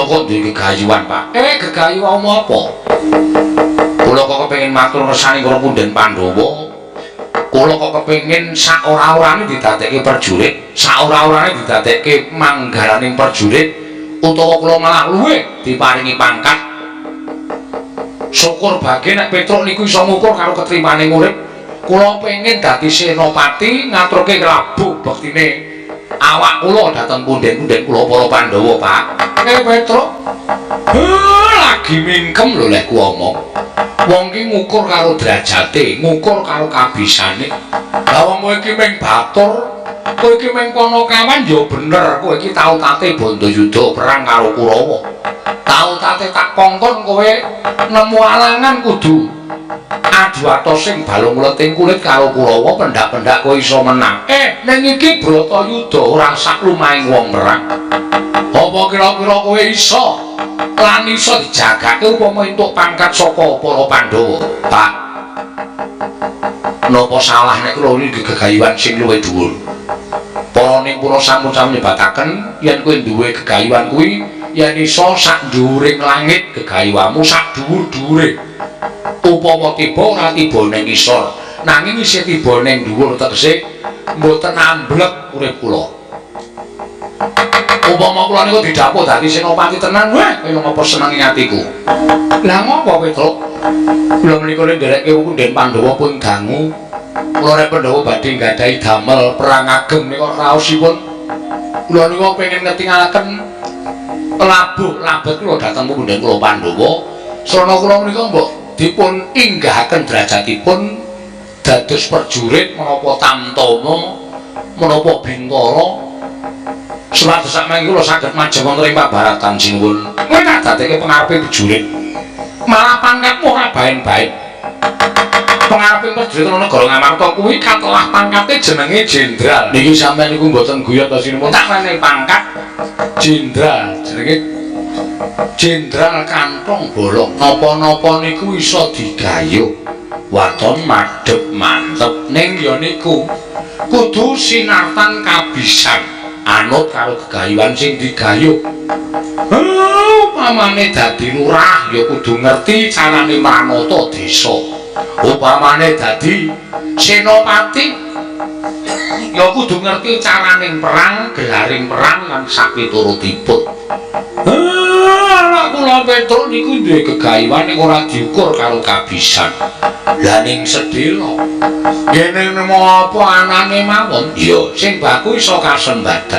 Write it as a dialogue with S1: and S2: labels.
S1: Kula kok duwe gegayuhan, Pak. Gegayuhan apa? Kula kok kepengin matur kersane karo Punden Pandhawa. Kula kok kepengin sak ora-orane didadekke prajurit, sak ora-orane didadekke manggaraning prajurit utawa kula malah luwih diparingi pangkat. Syukur bagi nek Petruk niku iso ngukur karo ketrimane urip. Kula pengin dadi senopati ngaturke labuh bektine awak kula dhateng punden-punden kula para Pandhawa, Pak. Petruk. Lagi mingkem lho lek ku omong. Wong ki ngukur karo derajate, ngukur karo kabisane. Lah wong kowe iki mung batur, kowe iki mung Panakawan ya bener, kowe iki tau tate Bandayuda perang karo Kurawa. Tau tate tak kongkon kowe nemu alangan kudu adu atos sing balung leting kulit karo Kurawa pendak-pendak kowe iso menang. Ning iki Bratayuda ora sak lumahing wong perang. Apa kira-kira kowe iso lan iso dijagake upama entuk pangkat saka para Pandhawa, Pak? Napa salah nek kula iki gegayuhan sing luwih dhuwur? Para nipura sampun nyebataken yen kowe duwe gegayuhan kuwi yen iso sak dhuwuring langit gegayuhanmu sak dhuwur-dhuwure. Upama tiba ora tiba ning isor, nanging isih tiba ning dhuwur tegese mboten amblek urip kula. Upama kula niku didhapuk dadi senopati tenan, wah kaya ngapa senenge atiku. Lah ngopo Petruk? Kula menika ndereke Punden Pandhawa pun dangu. Kula rek Pandhawa badhe nggadahi damel perang ageng nika raosipun. Kula niku pengin ngetingalaken labuh labet kula dhateng Punden kula Pandhawa. Srana kula menika mbok dipun inggahaken derajatipun dados prajurit menapa Tamtama menapa Bintara. Supados sakmenika kula saged majeng wonten ing pabaratan sinuwun. Kowe tak dadekke pengarepe prajurit. Malah pangkatmu ora baen-baen. Pengarepe prajurit ana negara Ngamarta kuwi katelah pangkate jenenge jenderal. Niki sampeyan niku mboten guyon to sinuwun. Tak menehi pangkat jenderal jenenge Jenderal Kantong Bolong. Napa-napa niku iso digayuh. Waton madhep mantep ning ya niku kudu sinartan kabisan. Anut karo gegayuhan sing digayuh. Upamane dadi lurah ya kudu ngerti carane manata desa. Upamane dadi senopati ya kudu ngerti caraning perang, gelaring perang lan sapiturutipun. Anak kula Petruk niku duwe gegayuhan ning ora diukur karo kabisan. Lah ning sedhela yen nemu apa anane mawon ya sing baku iso kasembadan.